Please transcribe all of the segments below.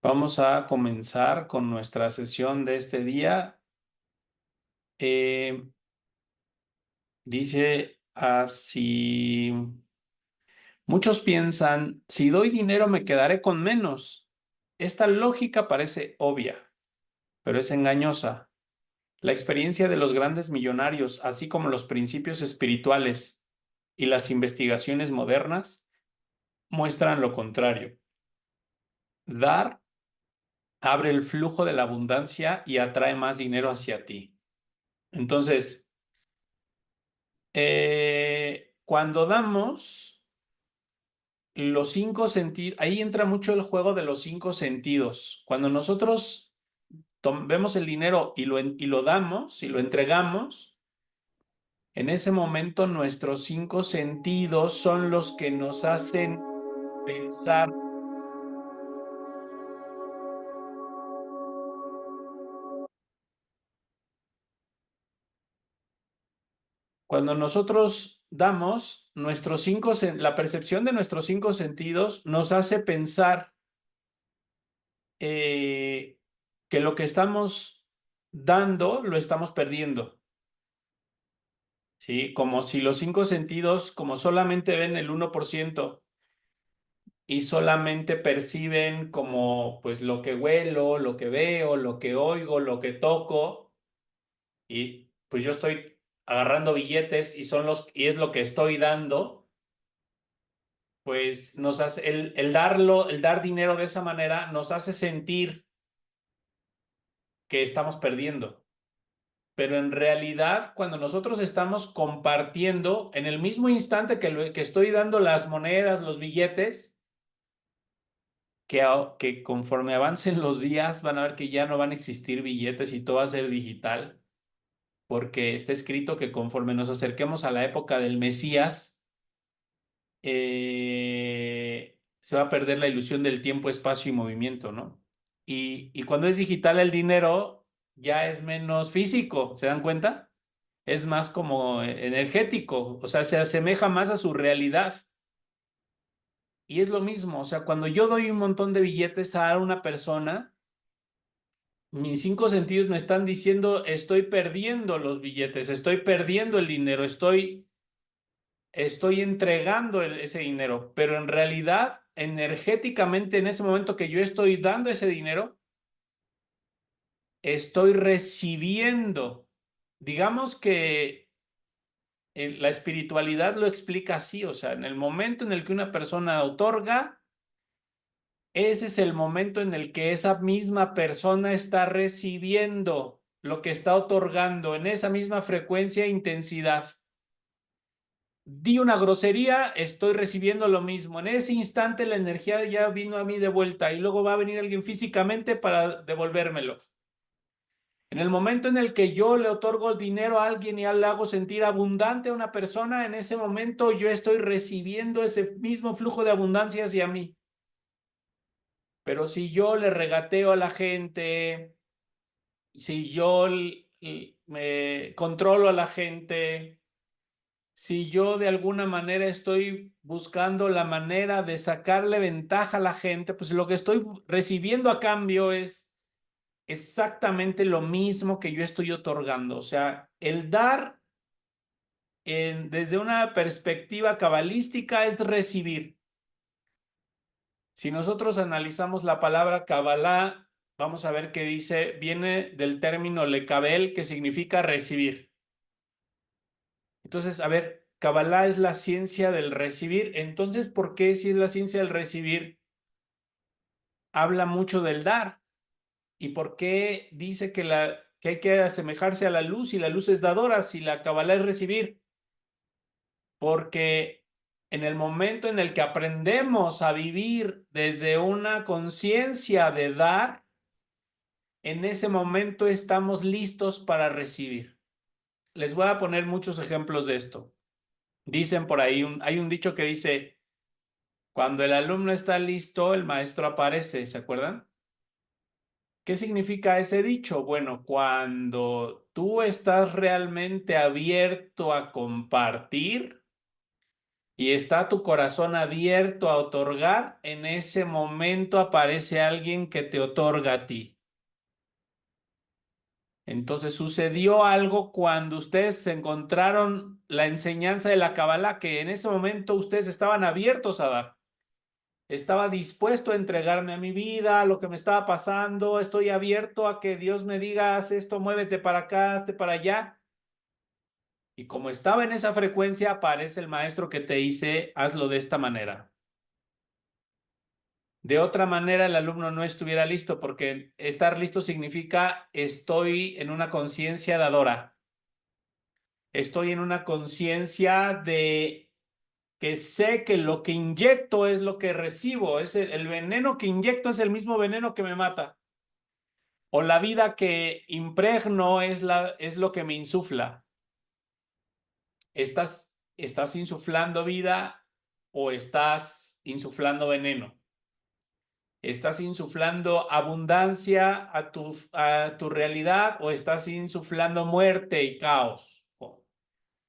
Vamos a comenzar con nuestra sesión de este día. Eh, Dice así, muchos piensan, si doy dinero me quedaré con menos. Esta lógica parece obvia, pero es engañosa. La experiencia de los grandes millonarios, así como los principios espirituales y las investigaciones modernas, muestran lo contrario. Dar abre el flujo de la abundancia y atrae más dinero hacia ti. Entonces, cuando damos los cinco sentidos, ahí entra mucho el juego de los cinco sentidos. Cuando nosotros vemos el dinero y lo damos y lo entregamos, en ese momento nuestros cinco sentidos son los que nos hacen pensar. Cuando nosotros damos la percepción de nuestros cinco sentidos nos hace pensar eh, que lo que estamos dando lo estamos perdiendo, ¿sí? Como si los cinco sentidos, como solamente ven el 1% y solamente perciben como pues lo que huelo, lo que veo, lo que oigo, lo que toco, y pues yo estoy agarrando billetes y es lo que estoy dando, pues nos hace el dar dinero de esa manera nos hace sentir que estamos perdiendo. Pero en realidad, cuando nosotros estamos compartiendo, en el mismo instante que estoy dando las monedas, los billetes, que conforme avancen los días van a ver que ya no van a existir billetes y todo va a ser digital, porque está escrito que conforme nos acerquemos a la época del Mesías, se va a perder la ilusión del tiempo, espacio y movimiento, ¿no? Y cuando es digital el dinero ya es menos físico, ¿se dan cuenta? Es más como energético, o sea, se asemeja más a su realidad. Y es lo mismo, o sea, cuando yo doy un montón de billetes a una persona, mis cinco sentidos me están diciendo, estoy perdiendo los billetes, estoy perdiendo el dinero, estoy entregando ese dinero, pero en realidad, energéticamente, en ese momento que yo estoy dando ese dinero, estoy recibiendo. Digamos que la espiritualidad lo explica así, o sea, en el momento en el que una persona otorga, ese es el momento en el que esa misma persona está recibiendo lo que está otorgando en esa misma frecuencia e intensidad. Di una grosería, estoy recibiendo lo mismo. En ese instante la energía ya vino a mí de vuelta y luego va a venir alguien físicamente para devolvérmelo. En el momento en el que yo le otorgo dinero a alguien y le hago sentir abundante a una persona, en ese momento yo estoy recibiendo ese mismo flujo de abundancia hacia mí. Pero si yo le regateo a la gente, si yo me controlo a la gente, si yo de alguna manera estoy buscando la manera de sacarle ventaja a la gente, pues lo que estoy recibiendo a cambio es exactamente lo mismo que yo estoy otorgando. O sea, el dar desde una perspectiva cabalística es recibir. Si nosotros analizamos la palabra Kabbalah, vamos a ver que dice, viene del término lekabel, que significa recibir. Entonces, a ver, Kabbalah es la ciencia del recibir. Entonces, ¿por qué si es la ciencia del recibir, habla mucho del dar? ¿Y por qué dice que hay que asemejarse a la luz y la luz es dadora si la Kabbalah es recibir? Porque en el momento en el que aprendemos a vivir desde una conciencia de dar, en ese momento estamos listos para recibir. Les voy a poner muchos ejemplos de esto. Dicen por ahí, hay un dicho que dice, cuando el alumno está listo, el maestro aparece, ¿se acuerdan? ¿Qué significa ese dicho? Bueno, cuando tú estás realmente abierto a compartir, y está tu corazón abierto a otorgar, en ese momento aparece alguien que te otorga a ti. Entonces sucedió algo cuando ustedes se encontraron la enseñanza de la Kabbalah, que en ese momento ustedes estaban abiertos a dar. Estaba dispuesto a entregarme a mi vida, a lo que me estaba pasando. Estoy abierto a que Dios me diga, haz esto, muévete para acá, hazte para allá. Y como estaba en esa frecuencia, aparece el maestro que te dice, hazlo de esta manera. De otra manera, el alumno no estuviera listo, porque estar listo significa estoy en una conciencia dadora. Estoy en una conciencia de que sé que lo que inyecto es lo que recibo. Es el veneno que inyecto es el mismo veneno que me mata. O la vida que impregno es lo que me insufla. ¿Estás insuflando vida o estás insuflando veneno? ¿Estás insuflando abundancia a tu realidad o estás insuflando muerte y caos?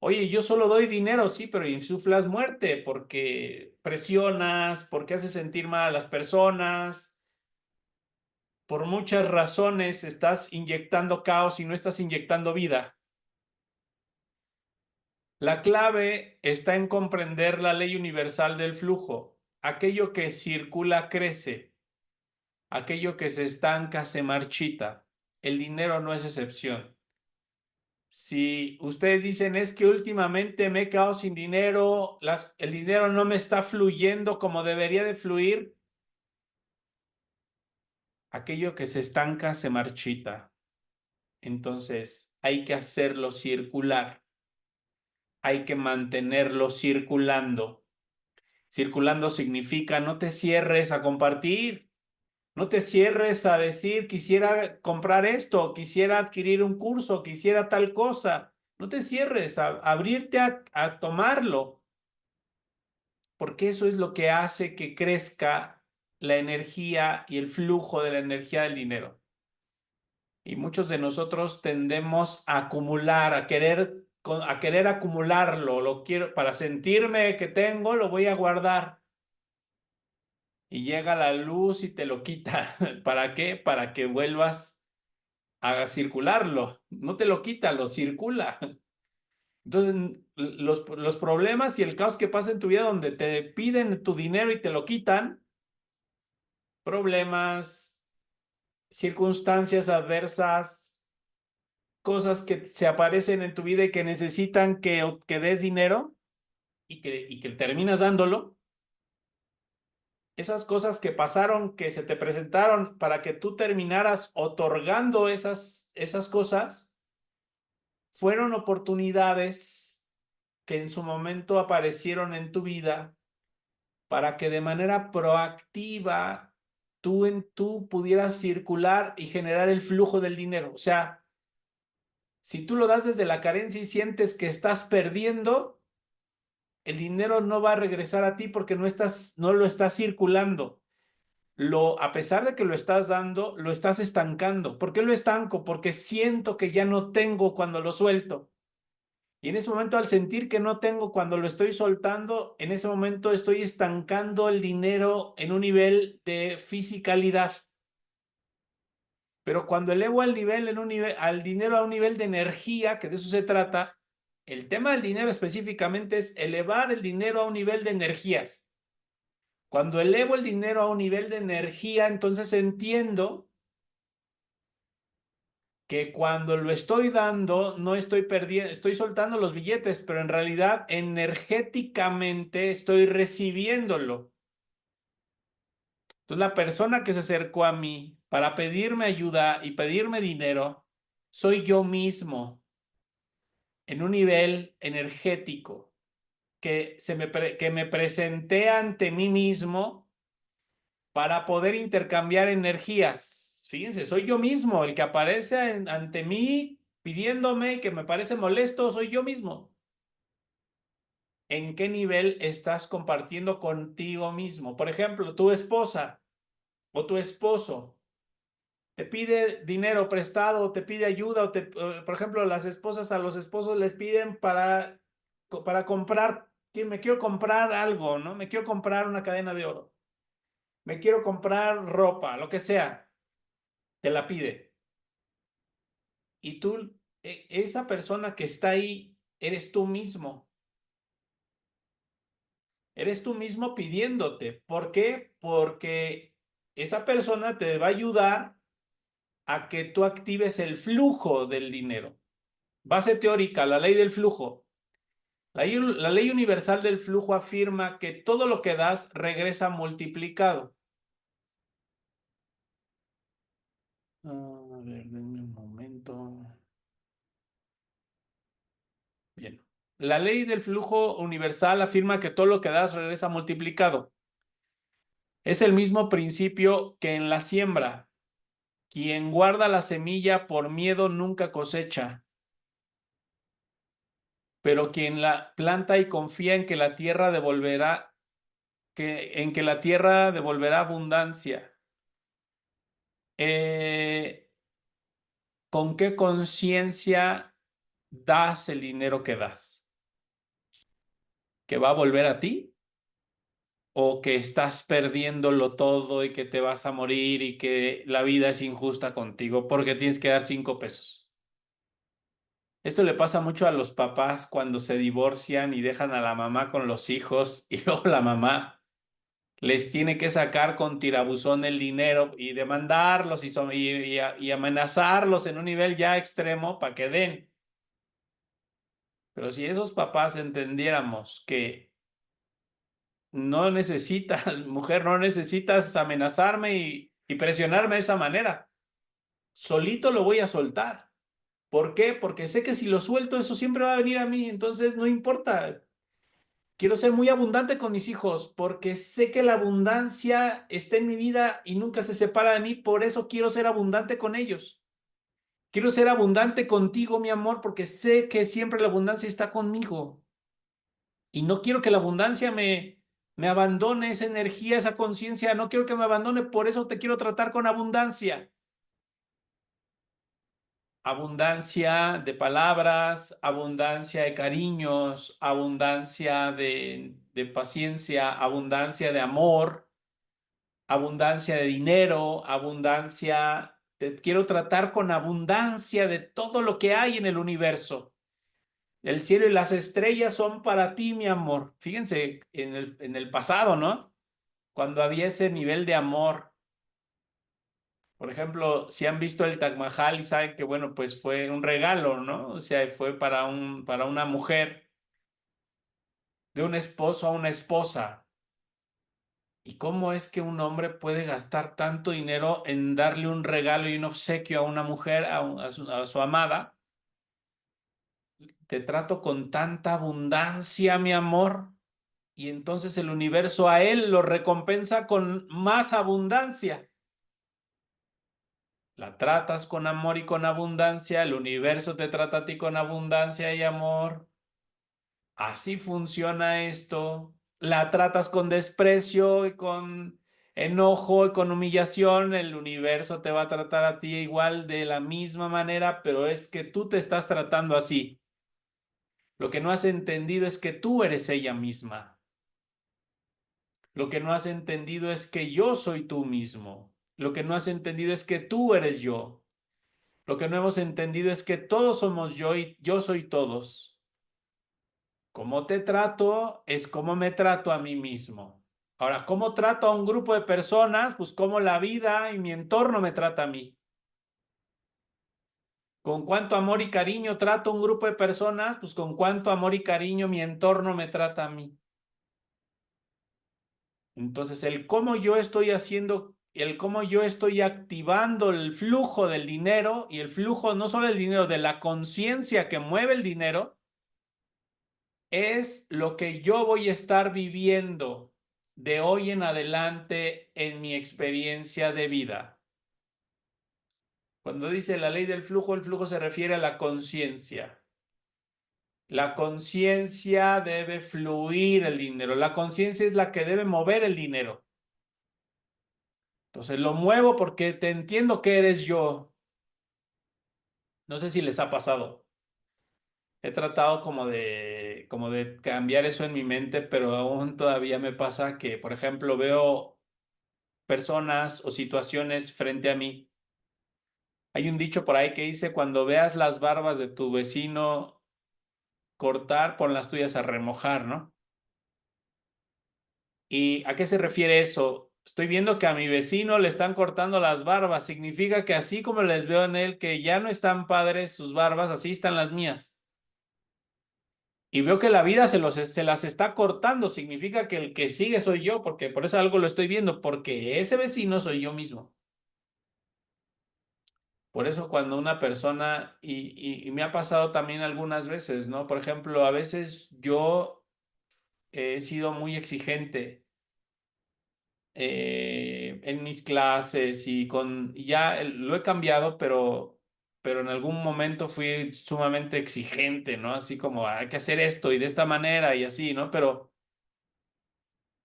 Oye, yo solo doy dinero, sí, pero insuflas muerte porque presionas, porque haces sentir mal a las personas. Por muchas razones estás inyectando caos y no estás inyectando vida. La clave está en comprender la ley universal del flujo. Aquello que circula crece, aquello que se estanca se marchita. El dinero no es excepción. Si ustedes dicen es que últimamente me he quedado sin dinero, el dinero no me está fluyendo como debería de fluir, aquello que se estanca se marchita. Entonces hay que hacerlo circular, hay que mantenerlo circulando. Circulando significa no te cierres a compartir, no te cierres a decir quisiera comprar esto, quisiera adquirir un curso, quisiera tal cosa. No te cierres a abrirte a tomarlo, porque eso es lo que hace que crezca la energía y el flujo de la energía del dinero. Y muchos de nosotros tendemos a acumular, a querer acumularlo, lo quiero para sentirme que tengo, lo voy a guardar. Y llega la luz y te lo quita. ¿Para qué? Para que vuelvas a circularlo. No te lo quita, lo circula. Entonces, los problemas y el caos que pasa en tu vida donde te piden tu dinero y te lo quitan, problemas, circunstancias adversas, cosas que se aparecen en tu vida y que necesitan que des dinero y que terminas dándolo, esas cosas que pasaron, que se te presentaron para que tú terminaras otorgando esas cosas, fueron oportunidades que en su momento aparecieron en tu vida para que de manera proactiva tú pudieras circular y generar el flujo del dinero. O sea, si tú lo das desde la carencia y sientes que estás perdiendo, el dinero no va a regresar a ti porque no lo estás circulando. A pesar de que lo estás dando, lo estás estancando. ¿Por qué lo estanco? Porque siento que ya no tengo cuando lo suelto. Y en ese momento, al sentir que no tengo cuando lo estoy soltando, en ese momento estoy estancando el dinero en un nivel de fisicalidad. Pero cuando elevo al dinero a un nivel de energía, que de eso se trata, el tema del dinero específicamente es elevar el dinero a un nivel de energías. Cuando elevo el dinero a un nivel de energía, entonces entiendo que cuando lo estoy dando, no estoy perdiendo, estoy soltando los billetes, pero en realidad energéticamente estoy recibiéndolo. Entonces, la persona que se acercó a mí para pedirme ayuda y pedirme dinero, soy yo mismo en un nivel energético que me presenté ante mí mismo para poder intercambiar energías. Fíjense, soy yo mismo el que aparece ante mí pidiéndome que me parece molesto, soy yo mismo. ¿En qué nivel estás compartiendo contigo mismo? Por ejemplo, tu esposa o tu esposo te pide dinero prestado, te pide ayuda, por ejemplo, las esposas a los esposos les piden para comprar que me quiero comprar algo, ¿no? Me quiero comprar una cadena de oro, me quiero comprar ropa, lo que sea, te la pide. Y tú, esa persona que está ahí, eres tú mismo. Eres tú mismo pidiéndote. ¿Por qué? Porque esa persona te va a ayudar a que tú actives el flujo del dinero. Base teórica, la ley del flujo. La ley universal del flujo afirma que todo lo que das regresa multiplicado. A ver, denme un momento. Bien. La ley del flujo universal afirma que todo lo que das regresa multiplicado. Es el mismo principio que en la siembra. Quien guarda la semilla por miedo nunca cosecha, pero quien la planta y confía en que la tierra devolverá, en que la tierra devolverá abundancia. Eh, ¿Con qué conciencia das el dinero que das? ¿Que va a volver a ti? ¿O que estás perdiéndolo todo y que te vas a morir y que la vida es injusta contigo porque tienes que dar 5 pesos? Esto le pasa mucho a los papás cuando se divorcian y dejan a la mamá con los hijos y luego la mamá les tiene que sacar con tirabuzón el dinero y demandarlos y amenazarlos en un nivel ya extremo para que den. Pero si esos papás entendiéramos que no necesitas, mujer, no necesitas amenazarme y presionarme de esa manera, solito lo voy a soltar. ¿Por qué? Porque sé que si lo suelto, eso siempre va a venir a mí, entonces no importa. Quiero ser muy abundante con mis hijos porque sé que la abundancia está en mi vida y nunca se separa de mí, por eso quiero ser abundante con ellos. Quiero ser abundante contigo, mi amor, porque sé que siempre la abundancia está conmigo y no quiero que la abundancia me abandone esa energía, esa conciencia, no quiero que me abandone, por eso te quiero tratar con abundancia. Abundancia de palabras, abundancia de cariños, abundancia de paciencia, abundancia de amor, abundancia de dinero, abundancia. Te quiero tratar con abundancia de todo lo que hay en el universo. El cielo y las estrellas son para ti, mi amor. Fíjense en el pasado, ¿no? Cuando había ese nivel de amor. Por ejemplo, si han visto el Taj Mahal y saben que, bueno, pues fue un regalo, ¿no? O sea, fue para una mujer, de un esposo a una esposa. ¿Y cómo es que un hombre puede gastar tanto dinero en darle un regalo y un obsequio a una mujer, a su amada? Te trato con tanta abundancia, mi amor, y entonces el universo a él lo recompensa con más abundancia. La tratas con amor y con abundancia, el universo te trata a ti con abundancia y amor. Así funciona esto. La tratas con desprecio y con enojo y con humillación, el universo te va a tratar a ti igual de la misma manera, pero es que tú te estás tratando así. Lo que no has entendido es que tú eres ella misma. Lo que no has entendido es que yo soy tú mismo. Lo que no has entendido es que tú eres yo. Lo que no hemos entendido es que todos somos yo y yo soy todos. Cómo te trato es cómo me trato a mí mismo. Ahora, ¿cómo trato a un grupo de personas? Pues cómo la vida y mi entorno me trata a mí. ¿Con cuánto amor y cariño trato a un grupo de personas? Pues con cuánto amor y cariño mi entorno me trata a mí. Entonces, el cómo yo estoy haciendo, el cómo yo estoy activando el flujo del dinero y el flujo no solo del dinero, de la conciencia que mueve el dinero, es lo que yo voy a estar viviendo de hoy en adelante en mi experiencia de vida. Cuando dice la ley del flujo, el flujo se refiere a la conciencia. La conciencia debe fluir el dinero. La conciencia es la que debe mover el dinero. Entonces lo muevo porque te entiendo que eres yo. No sé si les ha pasado. he tratado como de cambiar eso en mi mente, pero aún todavía me pasa que, por ejemplo, veo personas o situaciones frente a mí. Hay un dicho por ahí que dice, cuando veas las barbas de tu vecino cortar, pon las tuyas a remojar, ¿no? ¿Y a qué se refiere eso? Estoy viendo que a mi vecino le están cortando las barbas. Significa que así como les veo en él que ya no están padres sus barbas, así están las mías. Y veo que la vida se las está cortando. Significa que el que sigue soy yo, porque por eso algo lo estoy viendo, porque ese vecino soy yo mismo. Por eso cuando una persona, y me ha pasado también algunas veces, ¿no? Por ejemplo, a veces yo he sido muy exigente en mis clases y ya lo he cambiado, pero en algún momento fui sumamente exigente, ¿no? Así como hay que hacer esto y de esta manera y así, ¿no? Pero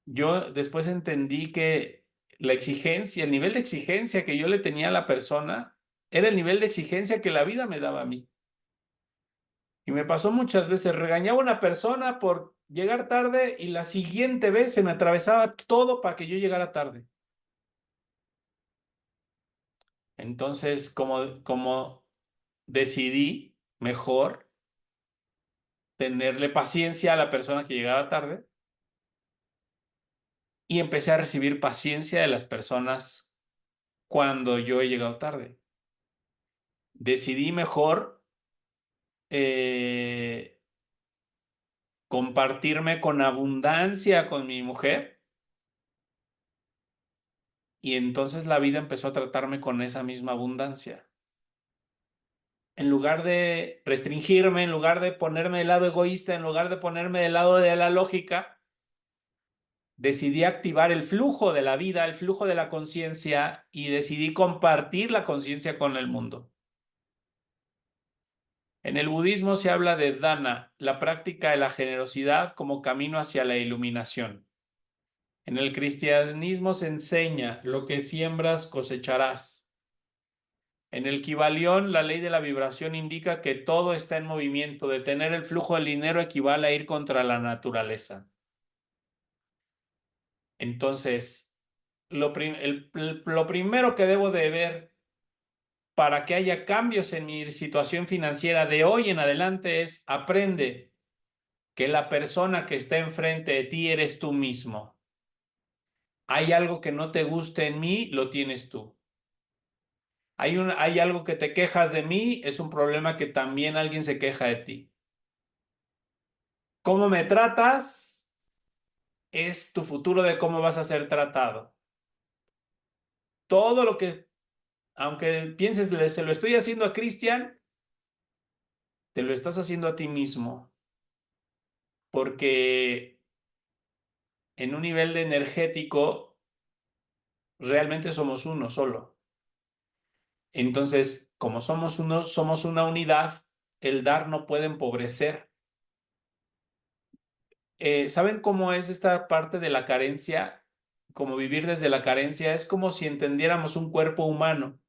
yo después entendí que la exigencia, el nivel de exigencia que yo le tenía a la persona, era el nivel de exigencia que la vida me daba a mí. Y me pasó muchas veces, regañaba a una persona por llegar tarde y la siguiente vez se me atravesaba todo para que yo llegara tarde. Entonces, como decidí mejor tenerle paciencia a la persona que llegaba tarde y empecé a recibir paciencia de las personas cuando yo he llegado tarde. Decidí mejor eh, compartirme con abundancia con mi mujer y entonces la vida empezó a tratarme con esa misma abundancia. En lugar de restringirme, en lugar de ponerme del lado egoísta, en lugar de ponerme del lado de la lógica, decidí activar el flujo de la vida, el flujo de la conciencia y decidí compartir la conciencia con el mundo. En el budismo se habla de dana, la práctica de la generosidad como camino hacia la iluminación. En el cristianismo se enseña lo que siembras cosecharás. En el Kybalión, la ley de la vibración indica que todo está en movimiento. Detener el flujo del dinero equivale a ir contra la naturaleza. Entonces, lo primero que debo de ver para que haya cambios en mi situación financiera de hoy en adelante es aprende que la persona que está enfrente de ti eres tú mismo. Hay algo que no te guste en mí, lo tienes tú. Hay algo que te quejas de mí, es un problema que también alguien se queja de ti. ¿Cómo me tratas? Es tu futuro de cómo vas a ser tratado. Todo lo que, aunque pienses, se lo estoy haciendo a Cristian, te lo estás haciendo a ti mismo. Porque en un nivel de energético, realmente somos uno solo. Entonces, como somos uno, somos una unidad, el dar no puede empobrecer. ¿Saben cómo es esta parte de la carencia? Como vivir desde la carencia, es como si entendiéramos un cuerpo humano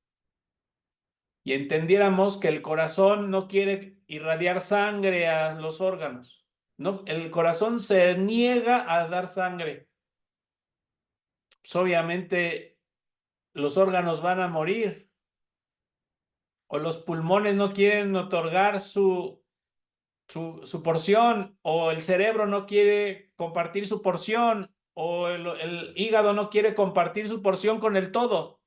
y entendiéramos que el corazón no quiere irradiar sangre a los órganos. No, el corazón se niega a dar sangre. Pues obviamente los órganos van a morir o los pulmones no quieren otorgar su porción, o el cerebro no quiere compartir su porción, o el hígado no quiere compartir su porción con el todo.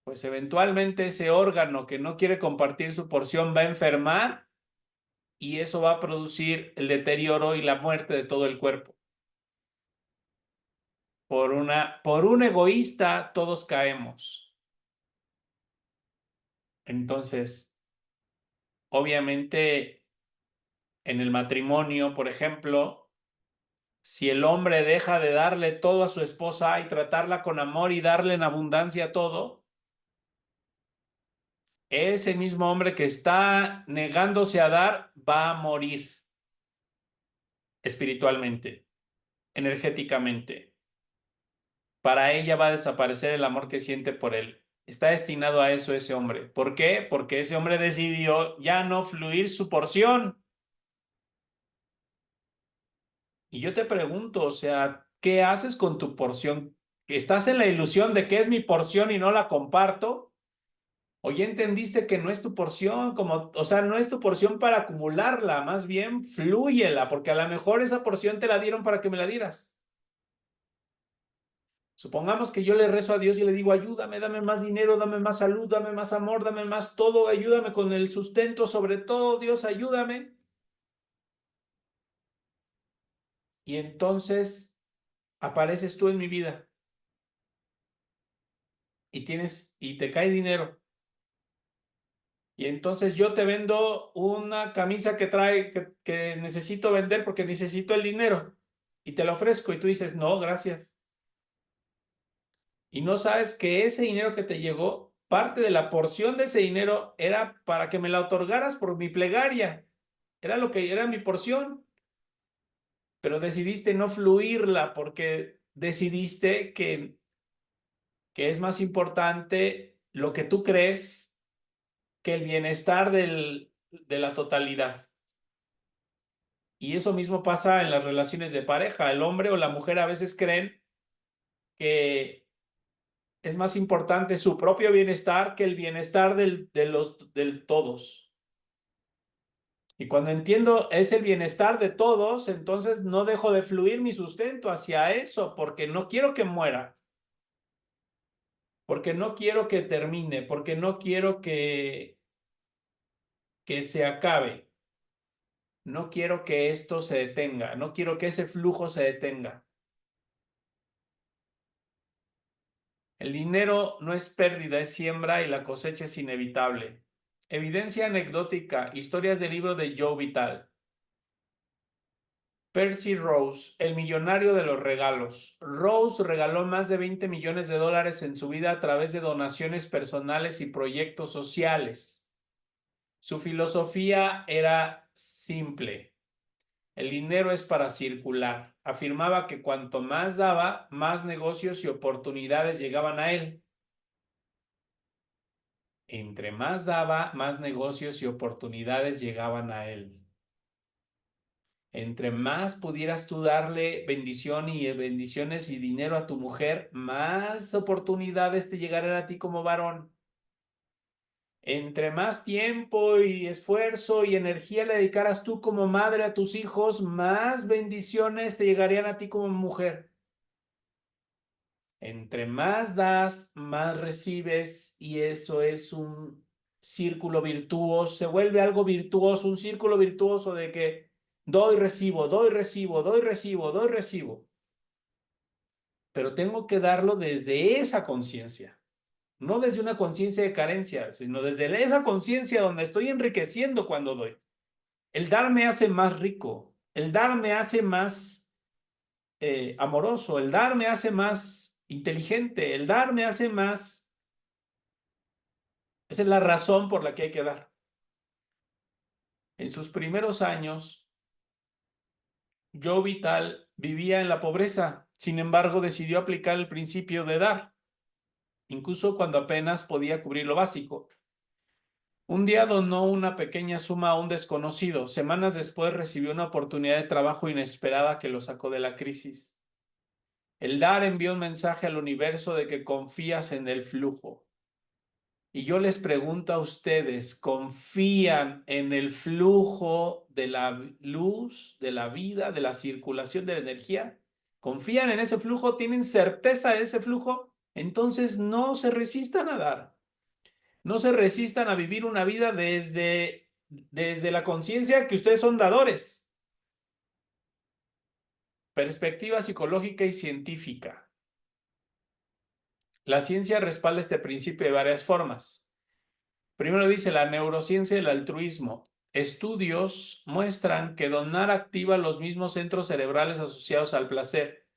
Pues eventualmente ese órgano que no quiere compartir su porción va a enfermar y eso va a producir el deterioro y la muerte de todo el cuerpo. Por un egoísta todos caemos. Entonces, obviamente, en el matrimonio, por ejemplo, si el hombre deja de darle todo a su esposa y tratarla con amor y darle en abundancia todo, ese mismo hombre que está negándose a dar va a morir espiritualmente, energéticamente. Para ella va a desaparecer el amor que siente por él. Está destinado a eso ese hombre. ¿Por qué? Porque ese hombre decidió ya no fluir su porción. Y yo te pregunto, o sea, ¿qué haces con tu porción? ¿Estás en la ilusión de que es mi porción y no la comparto? ¿O ya entendiste que no es tu porción, como, o sea, no es tu porción para acumularla, más bien flúyela, porque a lo mejor esa porción te la dieron para que me la dieras? Supongamos que yo le rezo a Dios y le digo, ayúdame, dame más dinero, dame más salud, dame más amor, dame más todo, ayúdame con el sustento, sobre todo, Dios, ayúdame. Y entonces apareces tú en mi vida y te cae dinero. Y entonces yo te vendo una camisa que necesito vender porque necesito el dinero. Y te la ofrezco y tú dices, no, gracias. Y no sabes que ese dinero que te llegó, parte de la porción de ese dinero era para que me la otorgaras por mi plegaria. Era lo que era mi porción. Pero decidiste no fluirla porque decidiste que es más importante lo que tú crees que el bienestar de la totalidad. Y eso mismo pasa en las relaciones de pareja. El hombre o la mujer a veces creen que es más importante su propio bienestar que el bienestar del todos. Y cuando entiendo es el bienestar de todos, entonces no dejo de fluir mi sustento hacia eso, porque no quiero que muera, porque no quiero que termine, porque no quiero que se acabe. No quiero que esto se detenga, no quiero que ese flujo se detenga. El dinero no es pérdida, es siembra y la cosecha es inevitable. Evidencia anecdótica, historias del libro de Joe Vital. Percy Rose, el millonario de los regalos. Rose regaló más de 20 millones de dólares en su vida a través de donaciones personales y proyectos sociales. Su filosofía era simple. El dinero es para circular. Afirmaba que cuanto más daba, más negocios y oportunidades llegaban a él. Entre más daba, más negocios y oportunidades llegaban a él. Entre más pudieras tú darle bendición y bendiciones y dinero a tu mujer, más oportunidades te llegarán a ti como varón. Entre más tiempo y esfuerzo y energía le dedicaras tú como madre a tus hijos, más bendiciones te llegarían a ti como mujer. Entre más das, más recibes y eso es un círculo virtuoso, se vuelve algo virtuoso, un círculo virtuoso de que doy, recibo, doy, recibo, doy, recibo, doy, recibo. Pero tengo que darlo desde esa conciencia, no desde una conciencia de carencia, sino desde esa conciencia donde estoy enriqueciendo cuando doy. El dar me hace más rico, el dar me hace más amoroso, el dar me hace más inteligente, el dar me hace más. Esa es la razón por la que hay que dar. En sus primeros años, Joe Vital vivía en la pobreza, sin embargo decidió aplicar el principio de dar, incluso cuando apenas podía cubrir lo básico. Un día donó una pequeña suma a un desconocido. Semanas después recibió una oportunidad de trabajo inesperada que lo sacó de la crisis. El dar envió un mensaje al universo de que confías en el flujo. Y yo les pregunto a ustedes, ¿confían en el flujo de la luz, de la vida, de la circulación de la energía? ¿Confían en ese flujo? ¿Tienen certeza de ese flujo? Entonces no se resistan a dar. No se resistan a vivir una vida desde la conciencia que ustedes son dadores. Perspectiva psicológica y científica. La ciencia respalda este principio de varias formas. Primero dice la neurociencia del altruismo. Estudios muestran que donar activa los mismos centros cerebrales asociados al placer.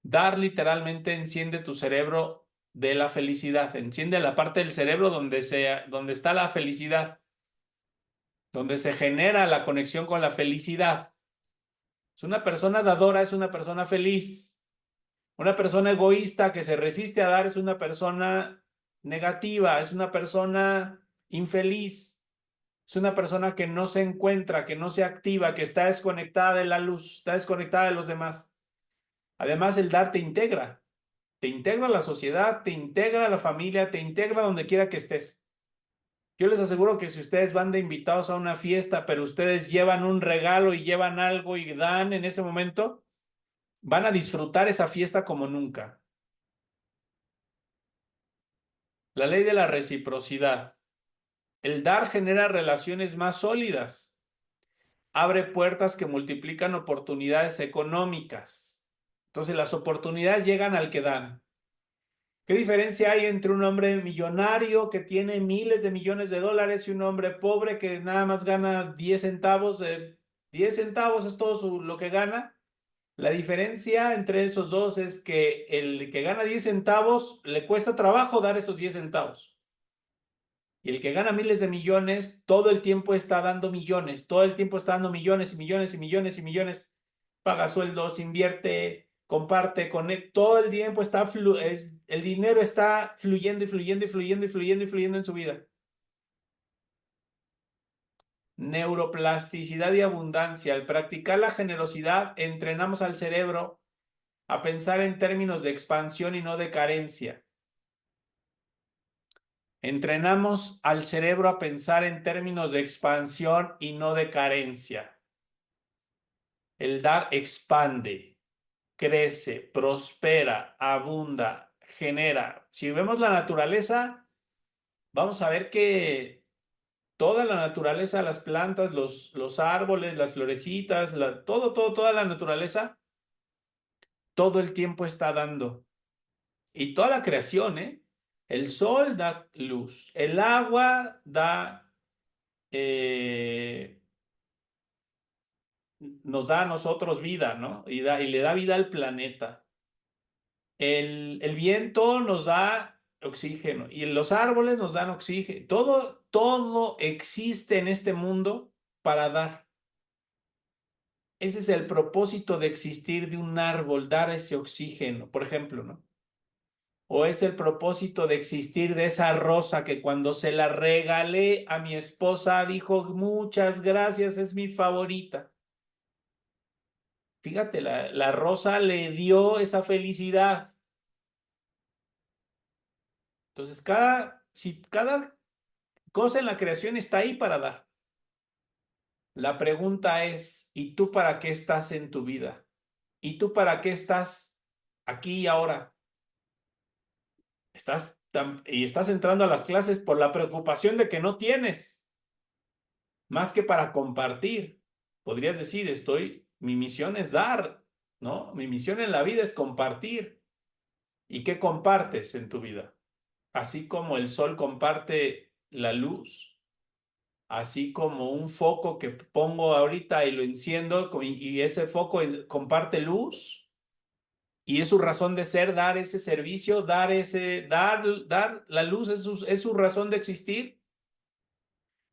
Dar literalmente enciende tu cerebro de la felicidad, enciende la parte del cerebro donde está la felicidad, donde se genera la conexión con la felicidad. Es una persona dadora, es una persona feliz. Una persona egoísta que se resiste a dar es una persona negativa, es una persona infeliz, es una persona que no se encuentra, que no se activa, que está desconectada de la luz, está desconectada de los demás. Además, el dar te integra a la sociedad, te integra a la familia, te integra donde quiera que estés. Yo les aseguro que si ustedes van de invitados a una fiesta, pero ustedes llevan un regalo y llevan algo y dan en ese momento, van a disfrutar esa fiesta como nunca. La ley de la reciprocidad. El dar genera relaciones más sólidas, abre puertas que multiplican oportunidades económicas. Entonces las oportunidades llegan al que dan. ¿Qué diferencia hay entre un hombre millonario que tiene miles de millones de dólares y un hombre pobre que nada más gana 10 centavos? 10 centavos es todo lo que gana. La diferencia entre esos dos es que el que gana 10 centavos le cuesta trabajo dar esos 10 centavos. Y el que gana miles de millones, todo el tiempo está dando millones, todo el tiempo está dando millones y millones y millones y millones. Paga sueldos, invierte, comparte, conecta, todo el tiempo está, el dinero está fluyendo y fluyendo y fluyendo y fluyendo y fluyendo en su vida. Neuroplasticidad y abundancia. Al practicar la generosidad, entrenamos al cerebro a pensar en términos de expansión y no de carencia. Entrenamos al cerebro a pensar en términos de expansión y no de carencia. El dar expande, crece, prospera, abunda, genera. Si vemos la naturaleza, vamos a ver que toda la naturaleza, las plantas, los árboles, las florecitas, toda la naturaleza, todo el tiempo está dando. Y toda la creación, ¿eh? El sol da luz, el agua nos da a nosotros vida, ¿no? Y le da vida al planeta. El viento nos da oxígeno y los árboles nos dan oxígeno. Todo existe en este mundo para dar. Ese es el propósito de existir de un árbol, dar ese oxígeno, por ejemplo, ¿no? O es el propósito de existir de esa rosa que cuando se la regalé a mi esposa dijo, muchas gracias, es mi favorita. Fíjate, la rosa le dio esa felicidad. Entonces, si cada cosa en la creación está ahí para dar. La pregunta es, ¿y tú para qué estás en tu vida? ¿Y tú para qué estás aquí y ahora? Estás entrando a las clases por la preocupación de que no tienes, más que para compartir. Podrías decir, mi misión es dar, ¿no? Mi misión en la vida es compartir. ¿Y qué compartes en tu vida? Así como el sol comparte la luz, así como un foco que pongo ahorita y lo enciendo y ese foco comparte luz y es su razón de ser dar ese servicio, dar la luz es su razón de existir.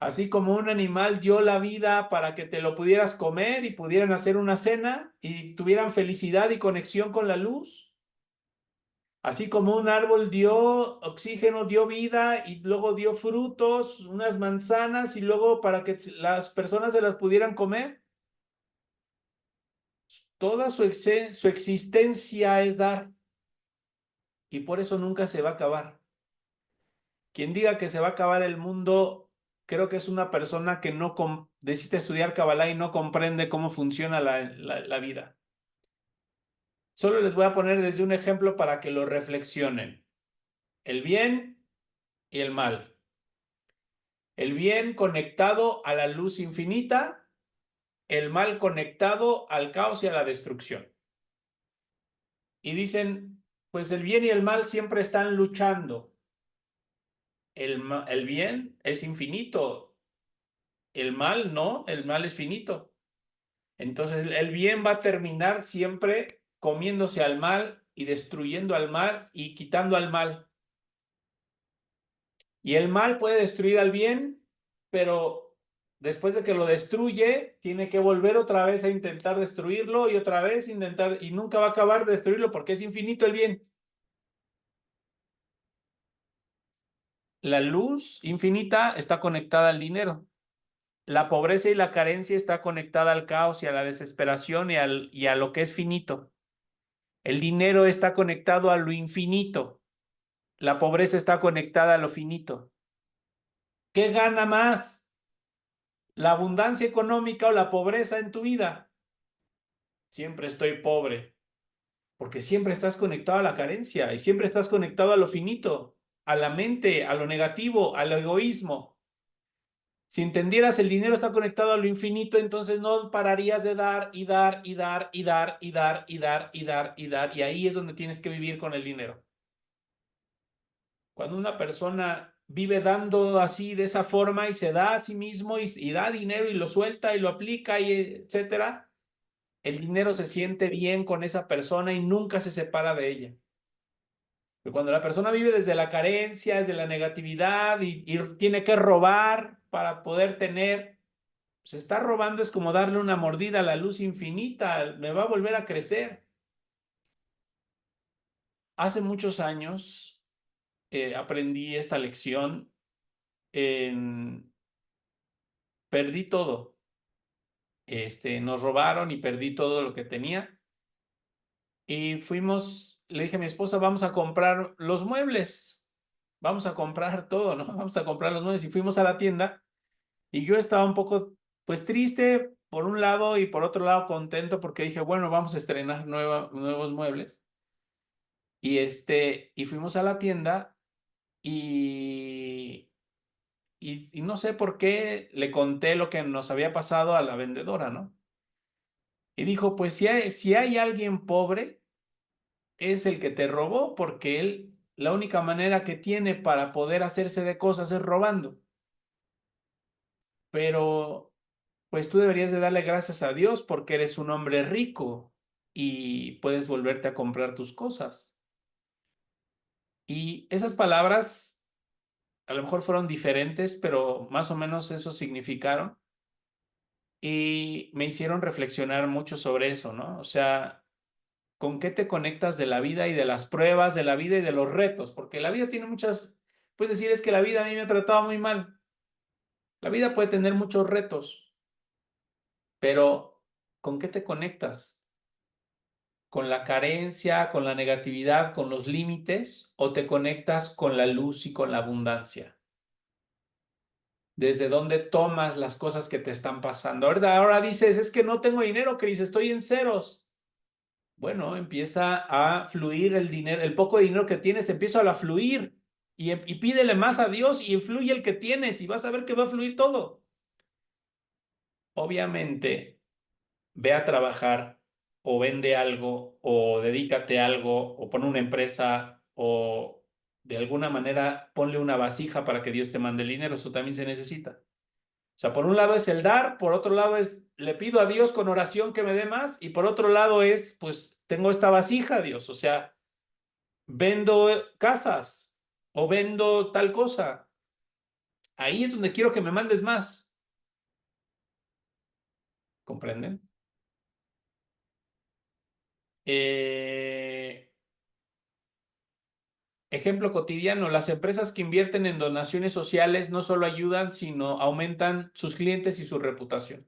Así como un animal dio la vida para que te lo pudieras comer y pudieran hacer una cena y tuvieran felicidad y conexión con la luz. Así como un árbol dio oxígeno, dio vida y luego dio frutos, unas manzanas y luego para que las personas se las pudieran comer. Toda su existencia es dar y por eso nunca se va a acabar. Quien diga que se va a acabar el mundo, creo que es una persona que no necesita estudiar Kabbalah y no comprende cómo funciona la vida. Solo les voy a poner desde un ejemplo para que lo reflexionen. El bien y el mal. El bien conectado a la luz infinita, el mal conectado al caos y a la destrucción. Y dicen, pues el bien y el mal siempre están luchando. El bien es infinito, el mal no, el mal es finito. Entonces el bien va a terminar siempre comiéndose al mal y destruyendo al mal y quitando al mal. Y el mal puede destruir al bien, pero después de que lo destruye, tiene que volver otra vez a intentar destruirlo y otra vez intentar, y nunca va a acabar de destruirlo porque es infinito el bien. La luz infinita está conectada al dinero. La pobreza y la carencia está conectada al caos y a la desesperación y a lo que es finito. El dinero está conectado a lo infinito. La pobreza está conectada a lo finito. ¿Qué gana más? ¿La abundancia económica o la pobreza en tu vida? Siempre estoy pobre, porque siempre estás conectado a la carencia y siempre estás conectado a lo finito, a la mente, a lo negativo, al egoísmo. Si entendieras el dinero está conectado a lo infinito, entonces no pararías de dar y dar y dar y dar y dar y dar y dar y dar. Y ahí es donde tienes que vivir con el dinero. Cuando una persona vive dando así de esa forma y se da a sí mismo y da dinero y lo suelta y lo aplica y etcétera, el dinero se siente bien con esa persona y nunca se separa de ella. Pero cuando la persona vive desde la carencia, desde la negatividad y tiene que robar para poder tener, se está robando, es como darle una mordida a la luz infinita, me va a volver a crecer. Hace muchos años aprendí esta lección, perdí todo. Nos robaron y perdí todo lo que tenía. Y fuimos, le dije a mi esposa, vamos a comprar los muebles, vamos a comprar todo, ¿no? Vamos a comprar los muebles. Y fuimos a la tienda y yo estaba un poco, pues triste por un lado y por otro lado contento porque dije, bueno, vamos a estrenar nuevos muebles. Y fuimos a la tienda y, y no sé por qué le conté lo que nos había pasado a la vendedora, ¿no? Y dijo, pues si hay alguien pobre, es el que te robó, porque él, la única manera que tiene para poder hacerse de cosas es robando. Pero, pues tú deberías de darle gracias a Dios porque eres un hombre rico y puedes volverte a comprar tus cosas. Y esas palabras a lo mejor fueron diferentes, pero más o menos eso significaron y me hicieron reflexionar mucho sobre eso, ¿no? O sea, ¿con qué te conectas de la vida y de las pruebas de la vida y de los retos? Porque la vida tiene muchas, puedes decir, es que la vida a mí me ha tratado muy mal. La vida puede tener muchos retos, pero ¿con qué te conectas? ¿Con la carencia, con la negatividad, con los límites o te conectas con la luz y con la abundancia? ¿Desde dónde tomas las cosas que te están pasando? Ahora dices, es que no tengo dinero, Cris, estoy en ceros. Bueno, empieza a fluir el dinero, el poco dinero que tienes, empieza a fluir y pídele más a Dios y influye el que tienes y vas a ver que va a fluir todo. Obviamente, ve a trabajar o vende algo o dedícate a algo o pon una empresa o de alguna manera ponle una vasija para que Dios te mande el dinero, eso también se necesita. O sea, por un lado es el dar, por otro lado es le pido a Dios con oración que me dé más y por otro lado es pues tengo esta vasija, Dios, o sea, vendo casas o vendo tal cosa. Ahí es donde quiero que me mandes más. ¿Comprenden? Eh, Ejemplo cotidiano, las empresas que invierten en donaciones sociales no solo ayudan, sino aumentan sus clientes y su reputación.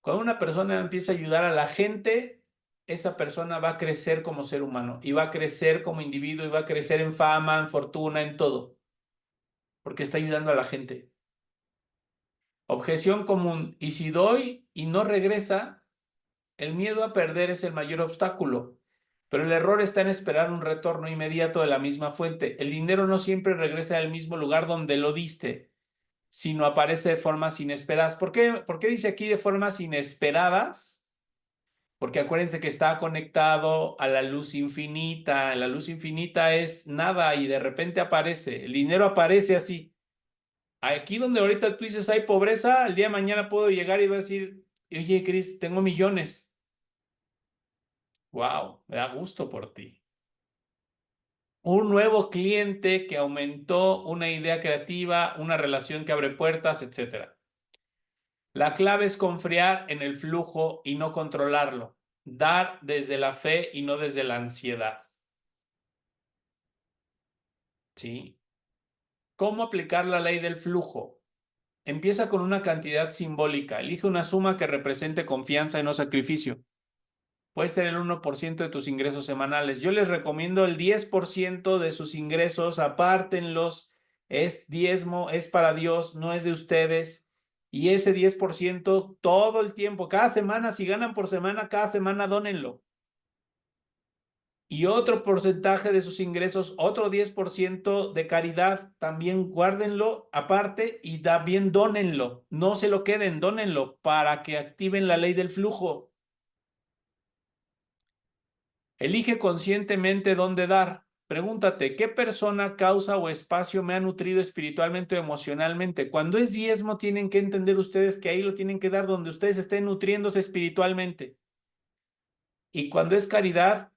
Cuando una persona empieza a ayudar a la gente, esa persona va a crecer como ser humano y va a crecer como individuo y va a crecer en fama, en fortuna, en todo, porque está ayudando a la gente. Objeción común, y si doy y no regresa, el miedo a perder es el mayor obstáculo, pero el error está en esperar un retorno inmediato de la misma fuente. El dinero no siempre regresa al mismo lugar donde lo diste, sino aparece de formas inesperadas. ¿Por qué dice aquí de formas inesperadas? Porque acuérdense que está conectado a la luz infinita. La luz infinita es nada y de repente aparece. El dinero aparece así. Aquí donde ahorita tú dices hay pobreza, el día de mañana puedo llegar y voy a decir, oye, Cris, tengo millones. Wow, me da gusto por ti. Un nuevo cliente que aumentó una idea creativa, una relación que abre puertas, etcétera. La clave es confiar en el flujo y no controlarlo. Dar desde la fe y no desde la ansiedad. ¿Sí? ¿Cómo aplicar la ley del flujo? Empieza con una cantidad simbólica. Elige una suma que represente confianza y no sacrificio. Puede ser el 1% de tus ingresos semanales. Yo les recomiendo el 10% de sus ingresos, apártenlos. Es diezmo, es para Dios, no es de ustedes. Y ese 10% todo el tiempo, cada semana, si ganan por semana, cada semana dónenlo. Y otro porcentaje de sus ingresos, otro 10% de caridad, también guárdenlo aparte y también dónenlo. No se lo queden, dónenlo para que activen la ley del flujo. Elige conscientemente dónde dar. Pregúntate, ¿qué persona, causa o espacio me ha nutrido espiritualmente o emocionalmente? Cuando es diezmo, tienen que entender ustedes que ahí lo tienen que dar donde ustedes estén nutriéndose espiritualmente. Y cuando es caridad,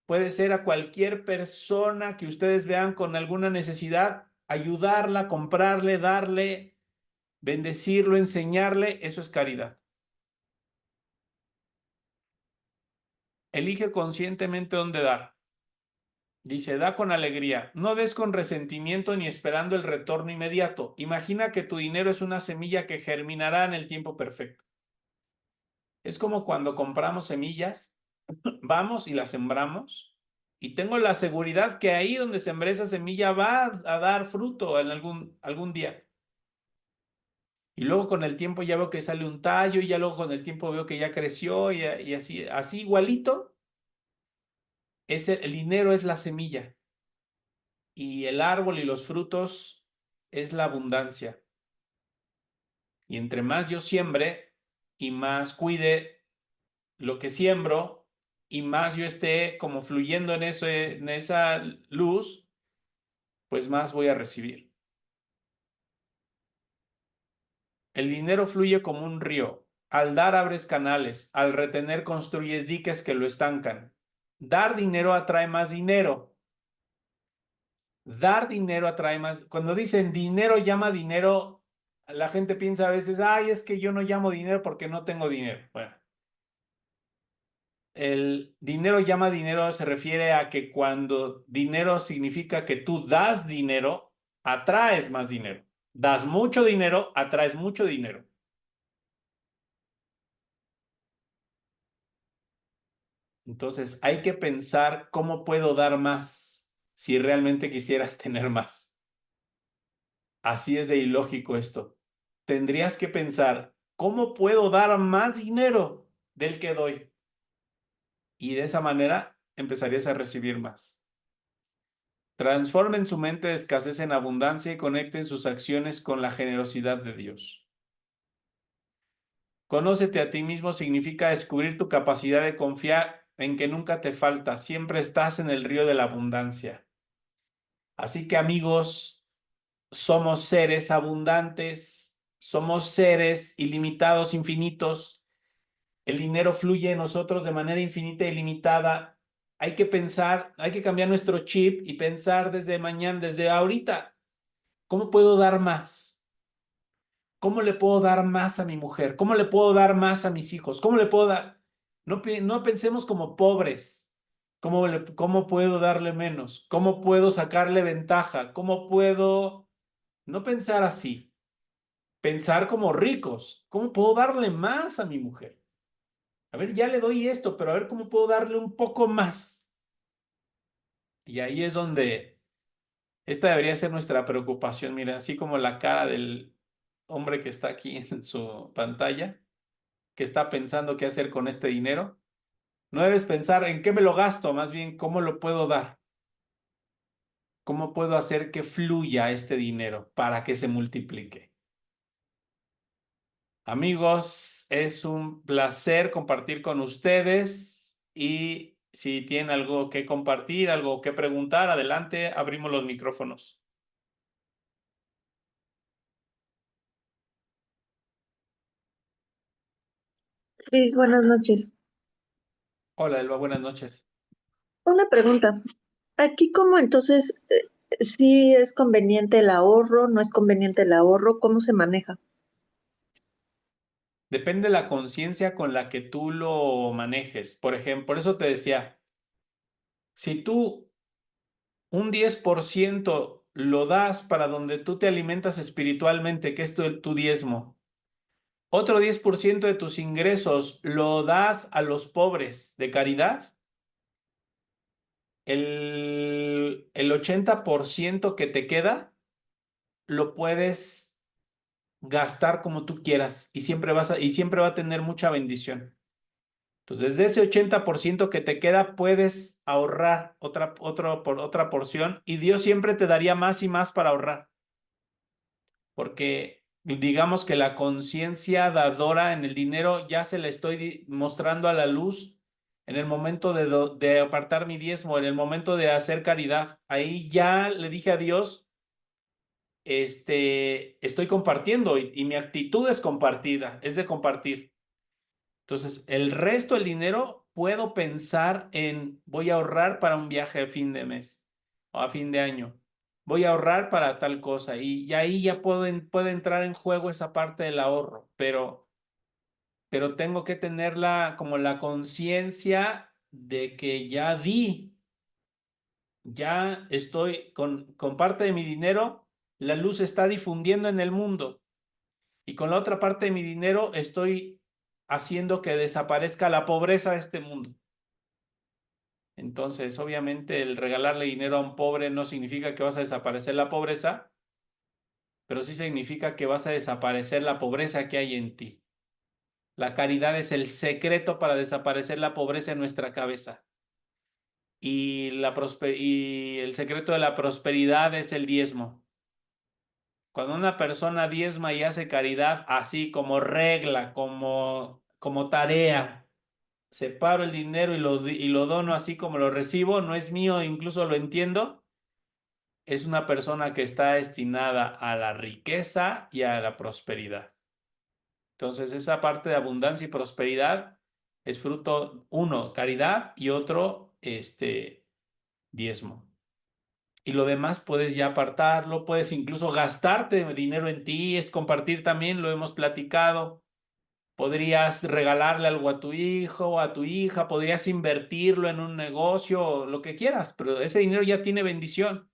puede ser a cualquier persona que ustedes vean con alguna necesidad, ayudarla, comprarle, darle, bendecirlo, enseñarle, eso es caridad. Elige conscientemente dónde dar. Dice, da con alegría, no des con resentimiento ni esperando el retorno inmediato. Imagina que tu dinero es una semilla que germinará en el tiempo perfecto. Es como cuando compramos semillas, vamos y las sembramos y tengo la seguridad que ahí donde sembré esa semilla va a dar fruto en algún día. Y luego con el tiempo ya veo que sale un tallo y ya luego con el tiempo veo que ya creció y así igualito. El dinero es la semilla y el árbol y los frutos es la abundancia. Y entre más yo siembre y más cuide lo que siembro y más yo esté como fluyendo en esa luz, pues más voy a recibir. El dinero fluye como un río. Al dar abres canales, al retener construyes diques que lo estancan. Dar dinero atrae más dinero. Dar dinero atrae más. Cuando dicen dinero llama dinero, la gente piensa a veces, ay, es que yo no llamo dinero porque no tengo dinero. Bueno, el dinero llama dinero se refiere a que cuando dinero significa que tú das dinero, atraes más dinero. Das mucho dinero, atraes mucho dinero. Entonces hay que pensar cómo puedo dar más si realmente quisieras tener más. Así es de ilógico esto. Tendrías que pensar, ¿cómo puedo dar más dinero del que doy? Y de esa manera empezarías a recibir más. Transformen su mente de escasez en abundancia y conecten sus acciones con la generosidad de Dios. Conócete a ti mismo significa descubrir tu capacidad de confiar en que nunca te falta, siempre estás en el río de la abundancia. Así que amigos, somos seres abundantes, somos seres ilimitados, infinitos. El dinero fluye en nosotros de manera infinita e ilimitada. Hay que pensar, hay que cambiar nuestro chip y pensar desde mañana, desde ahorita, ¿cómo puedo dar más? ¿Cómo le puedo dar más a mi mujer? ¿Cómo le puedo dar más a mis hijos? ¿Cómo le puedo dar? No pensemos como pobres. ¿Cómo puedo darle menos? ¿Cómo puedo sacarle ventaja? ¿Cómo puedo no pensar así? Pensar como ricos. ¿Cómo puedo darle más a mi mujer? A ver, ya le doy esto, pero a ver cómo puedo darle un poco más. Y ahí es donde esta debería ser nuestra preocupación. Mira, así como la cara del hombre que está aquí en su pantalla, que está pensando qué hacer con este dinero. No debes pensar en qué me lo gasto, más bien cómo lo puedo dar. ¿Cómo puedo hacer que fluya este dinero para que se multiplique? Amigos, es un placer compartir con ustedes y si tienen algo que compartir, algo que preguntar, adelante, abrimos los micrófonos. Cris, buenas noches. Hola, Elba, buenas noches. Una pregunta. Aquí, ¿cómo entonces, si es conveniente el ahorro, no es conveniente el ahorro? ¿Cómo se maneja? Depende de la conciencia con la que tú lo manejes. Por ejemplo, por eso te decía, si tú un 10% lo das para donde tú te alimentas espiritualmente, que es tu diezmo. Otro 10% de tus ingresos lo das a los pobres de caridad. El 80% que te queda lo puedes gastar como tú quieras y siempre va a tener mucha bendición. Entonces, de ese 80% que te queda, puedes ahorrar otra porción y Dios siempre te daría más y más para ahorrar, porque digamos que la conciencia dadora en el dinero ya se la estoy mostrando a la luz en el momento de apartar mi diezmo, en el momento de hacer caridad. Ahí ya le dije a Dios, estoy compartiendo y mi actitud es compartida, es de compartir. Entonces, el resto del dinero puedo pensar en voy a ahorrar para un viaje a fin de mes o a fin de año. Voy a ahorrar para tal cosa y ahí ya puede entrar en juego esa parte del ahorro, pero tengo que tenerla como la conciencia de que ya di, ya estoy con parte de mi dinero, la luz se está difundiendo en el mundo y con la otra parte de mi dinero estoy haciendo que desaparezca la pobreza de este mundo. Entonces, obviamente, el regalarle dinero a un pobre no significa que vas a desaparecer la pobreza, pero sí significa que vas a desaparecer la pobreza que hay en ti. La caridad es el secreto para desaparecer la pobreza en nuestra cabeza. Y el secreto de la prosperidad es el diezmo. Cuando una persona diezma y hace caridad así como regla, como tarea, separo el dinero y lo dono así como lo recibo, no es mío, incluso lo entiendo, es una persona que está destinada a la riqueza y a la prosperidad. Entonces, esa parte de abundancia y prosperidad es fruto, uno, caridad y otro, diezmo. Y lo demás puedes ya apartarlo, puedes incluso gastarte dinero en ti, es compartir también, lo hemos platicado. Podrías regalarle algo a tu hijo o a tu hija, podrías invertirlo en un negocio, lo que quieras, pero ese dinero ya tiene bendición.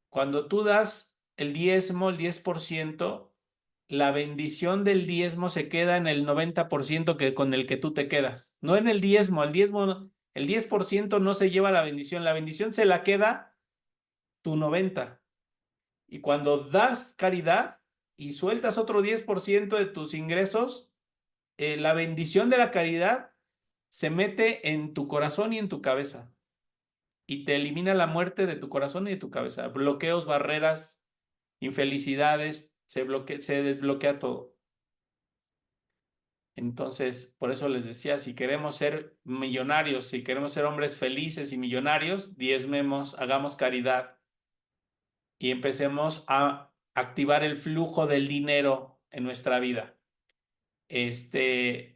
Cuando tú das el diezmo, el 10%, la bendición del diezmo se queda en el 90% con el que tú te quedas. No en el diezmo, el 10% no se lleva la bendición se la queda tu 90%. Y cuando das caridad y sueltas otro 10% de tus ingresos, la bendición de la caridad se mete en tu corazón y en tu cabeza y te elimina la muerte de tu corazón y de tu cabeza. Bloqueos, barreras, infelicidades, se desbloquea todo. Entonces, por eso les decía, si queremos ser millonarios, si queremos ser hombres felices y millonarios, diezmemos, hagamos caridad y empecemos a activar el flujo del dinero en nuestra vida.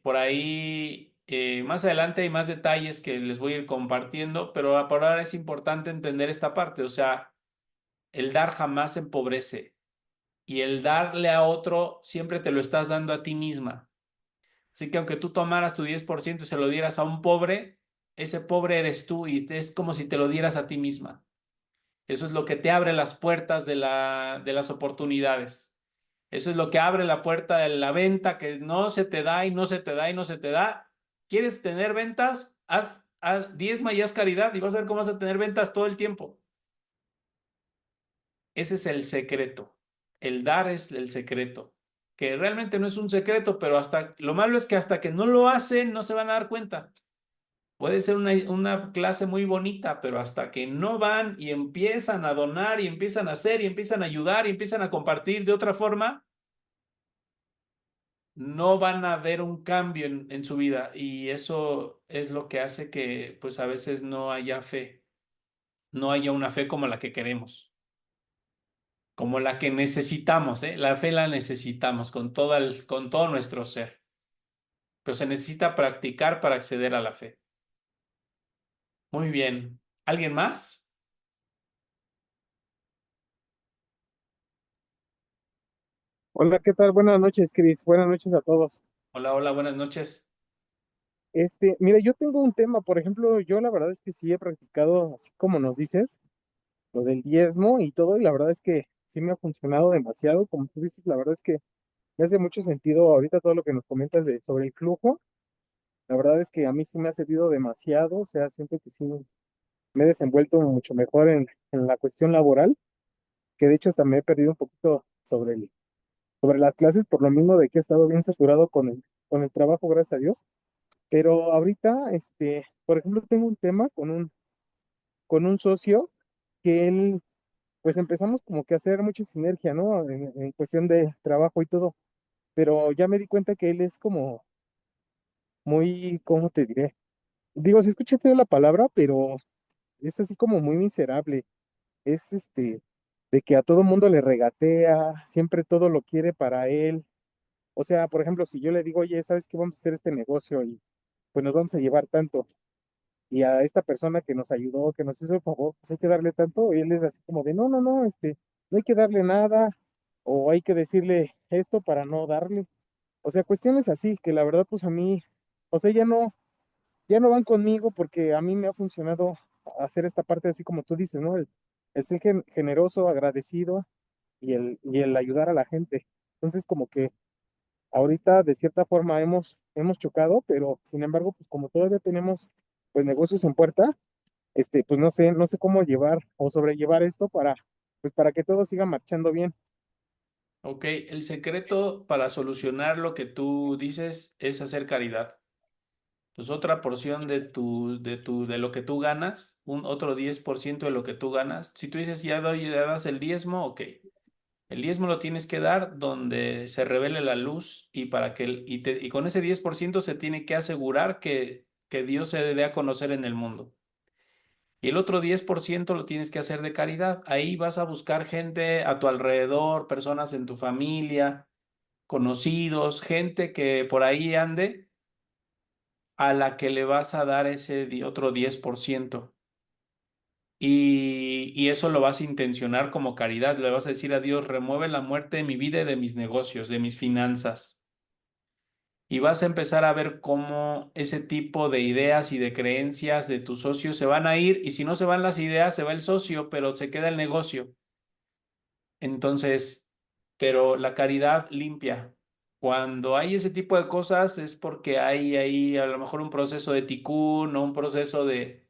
Por ahí, más adelante hay más detalles que les voy a ir compartiendo, pero por ahora es importante entender esta parte, o sea, el dar jamás empobrece y el darle a otro siempre te lo estás dando a ti misma. Así que aunque tú tomaras tu 10% y se lo dieras a un pobre, ese pobre eres tú y es como si te lo dieras a ti misma. Eso es lo que te abre las puertas de las oportunidades. Eso es lo que abre la puerta de la venta que no se te da y no se te da y no se te da. ¿Quieres tener ventas? Haz diezma y haz caridad y vas a ver cómo vas a tener ventas todo el tiempo. Ese es el secreto. El dar es el secreto, que realmente no es un secreto, pero lo malo es que hasta que no lo hacen no se van a dar cuenta. Puede ser una clase muy bonita, pero hasta que no van y empiezan a donar y empiezan a hacer y empiezan a ayudar y empiezan a compartir de otra forma, no van a ver un cambio en su vida y eso es lo que hace que pues a veces no haya fe, no haya una fe como la que queremos, como la que necesitamos, ¿eh? La fe la necesitamos con todo nuestro ser, pero se necesita practicar para acceder a la fe. Muy bien. ¿Alguien más? Hola, ¿qué tal? Buenas noches, Cris. Buenas noches a todos. Hola, hola, buenas noches. Mira, yo tengo un tema, por ejemplo, yo la verdad es que sí he practicado, así como nos dices, lo del diezmo y todo, y la verdad es que sí me ha funcionado demasiado, como tú dices, la verdad es que me hace mucho sentido ahorita todo lo que nos comentas sobre el flujo, la verdad es que a mí sí me ha servido demasiado, o sea, siento que sí me he desenvuelto mucho mejor en la cuestión laboral, que de hecho hasta me he perdido un poquito sobre las clases por lo mismo de que he estado bien saturado con el trabajo, gracias a Dios. Pero ahorita, por ejemplo, tengo un tema con un socio que él, pues empezamos como que a hacer mucha sinergia, ¿no? En cuestión de trabajo y todo, pero ya me di cuenta que él es como muy, ¿cómo te diré? Digo, se escucha feo la palabra, pero es así como muy miserable. Es de que a todo mundo le regatea, siempre todo lo quiere para él. O sea, por ejemplo, si yo le digo, oye, ¿sabes qué? Vamos a hacer este negocio y pues nos vamos a llevar tanto. Y a esta persona que nos ayudó, que nos hizo el favor, pues hay que darle tanto. Y él es así como de, no, no, no, no hay que darle nada, o hay que decirle esto para no darle. O sea, cuestiones así, que la verdad, pues a mí, o sea, ya no van conmigo porque a mí me ha funcionado hacer esta parte así como tú dices, ¿no? El ser generoso, agradecido y el ayudar a la gente. Entonces, como que ahorita de cierta forma hemos chocado, pero sin embargo, pues como todavía tenemos pues negocios en puerta, pues no sé cómo llevar o sobrellevar esto pues para que todo siga marchando bien. Ok, el secreto para solucionar lo que tú dices es hacer caridad. Entonces, otra porción de lo que tú ganas, un otro 10% de lo que tú ganas. Si tú dices, ya das el diezmo, ok. El diezmo lo tienes que dar donde se revele la luz y para que y con ese 10% se tiene que asegurar que Dios se dé a conocer en el mundo. Y el otro 10% lo tienes que hacer de caridad. Ahí vas a buscar gente a tu alrededor, personas en tu familia, conocidos, gente que por ahí ande, a la que le vas a dar ese otro 10%. Y eso lo vas a intencionar como caridad. Le vas a decir a Dios, remueve la muerte de mi vida y de mis negocios, de mis finanzas. Y vas a empezar a ver cómo ese tipo de ideas y de creencias de tus socios se van a ir. Y si no se van las ideas, se va el socio, pero se queda el negocio. Entonces, pero la caridad limpia. Cuando hay ese tipo de cosas es porque hay ahí a lo mejor un proceso de ticún o un proceso de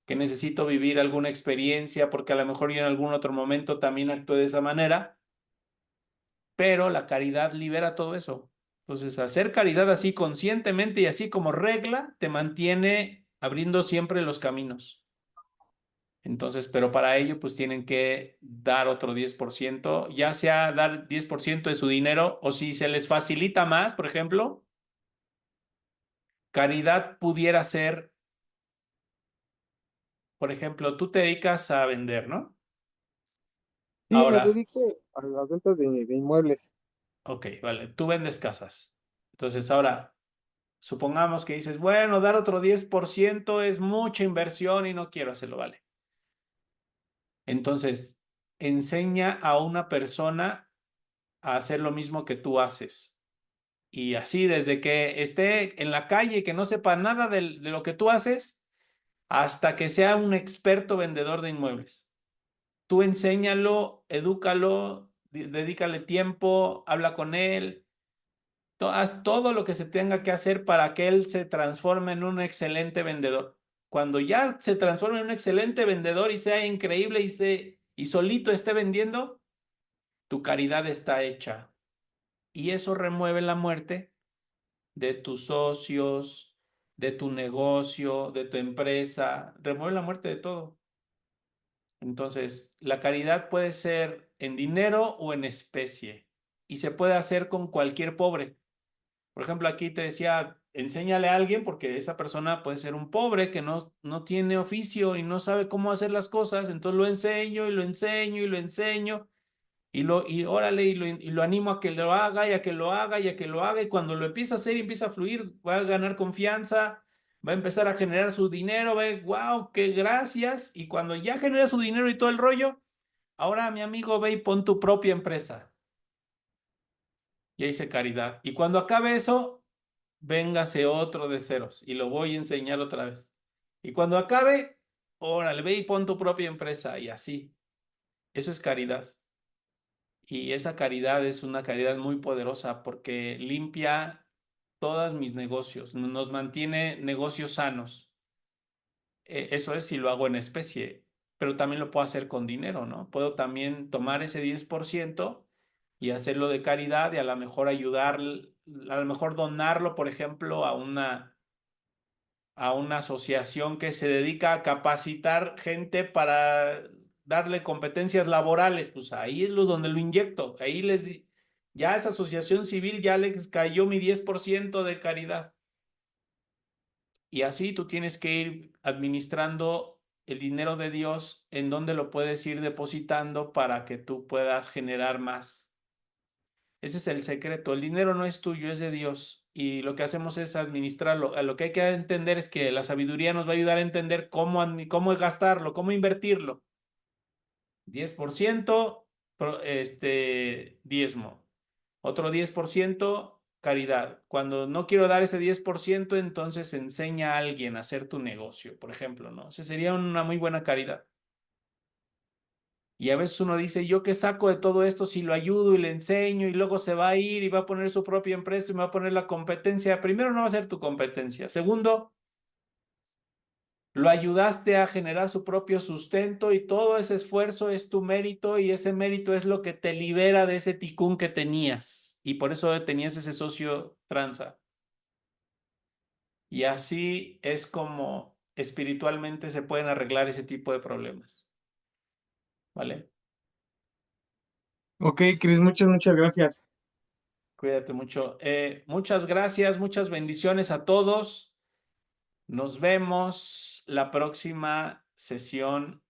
que necesito vivir alguna experiencia porque a lo mejor yo en algún otro momento también actué de esa manera, pero la caridad libera todo eso. Entonces, hacer caridad así conscientemente y así como regla te mantiene abriendo siempre los caminos. Entonces, pero para ello, pues tienen que dar otro 10%, ya sea dar 10% de su dinero o si se les facilita más, por ejemplo, caridad pudiera ser, por ejemplo, tú te dedicas a vender, ¿no? Sí, me Ahora, dedico a las ventas de inmuebles. ok, vale, tú vendes casas. Entonces, ahora, supongamos que dices, bueno, dar otro 10% es mucha inversión y no quiero hacerlo, vale. Entonces, enseña a una persona a hacer lo mismo que tú haces. Y así, desde que esté en la calle y que no sepa nada de lo que tú haces, hasta que sea un experto vendedor de inmuebles. Tú enséñalo, edúcalo, dedícale tiempo, habla con él, haz todo lo que se tenga que hacer para que él se transforme en un excelente vendedor. Cuando ya se transforme en un excelente vendedor y sea increíble y solito esté vendiendo, tu caridad está hecha. Y eso remueve la muerte de tus socios, de tu negocio, de tu empresa, remueve la muerte de todo. Entonces, la caridad puede ser en dinero o en especie y se puede hacer con cualquier pobre. Por ejemplo, aquí te decía, enséñale a alguien porque esa persona puede ser un pobre que no tiene oficio y no sabe cómo hacer las cosas, entonces lo enseño y lo enseño y lo enseño y órale y lo animo a que lo haga y a que lo haga y a que lo haga y cuando lo empieza a hacer y empieza a fluir, va a ganar confianza, va a empezar a generar su dinero, va a decir, wow, qué gracias y cuando ya genera su dinero y todo el rollo, ahora mi amigo ve y pon tu propia empresa y ahí hice caridad y cuando acabe eso, véngase otro de ceros y lo voy a enseñar otra vez y cuando acabe órale, ve y pon tu propia empresa y así. Eso es caridad. Y esa caridad es una caridad muy poderosa porque limpia todos mis negocios, nos mantiene negocios sanos. Eso es si lo hago en especie, pero también lo puedo hacer con dinero, ¿no? Puedo también tomar ese 10% y hacerlo de caridad y a lo mejor ayudar, a lo mejor donarlo, por ejemplo, a una asociación que se dedica a capacitar gente para darle competencias laborales, pues ahí es donde lo inyecto, ahí ya a esa asociación civil ya les cayó mi 10% de caridad. Y así tú tienes que ir administrando el dinero de Dios en donde lo puedes ir depositando para que tú puedas generar más. Ese es el secreto. El dinero no es tuyo, es de Dios. Y lo que hacemos es administrarlo. Lo que hay que entender es que la sabiduría nos va a ayudar a entender cómo gastarlo, cómo invertirlo. 10%, diezmo. Otro 10%, caridad. Cuando no quiero dar ese 10%, entonces enseña a alguien a hacer tu negocio, por ejemplo, ¿no? Esa sería una muy buena caridad. Y a veces uno dice, ¿yo qué saco de todo esto si lo ayudo y le enseño y luego se va a ir y va a poner su propia empresa y me va a poner la competencia? Primero, no va a ser tu competencia. Segundo, lo ayudaste a generar su propio sustento y todo ese esfuerzo es tu mérito y ese mérito es lo que te libera de ese ticún que tenías y por eso tenías ese socio tranza. Y así es como espiritualmente se pueden arreglar ese tipo de problemas. ¿Vale? Ok, Cris, muchas gracias. Cuídate mucho. Muchas gracias, muchas bendiciones a todos. Nos vemos la próxima sesión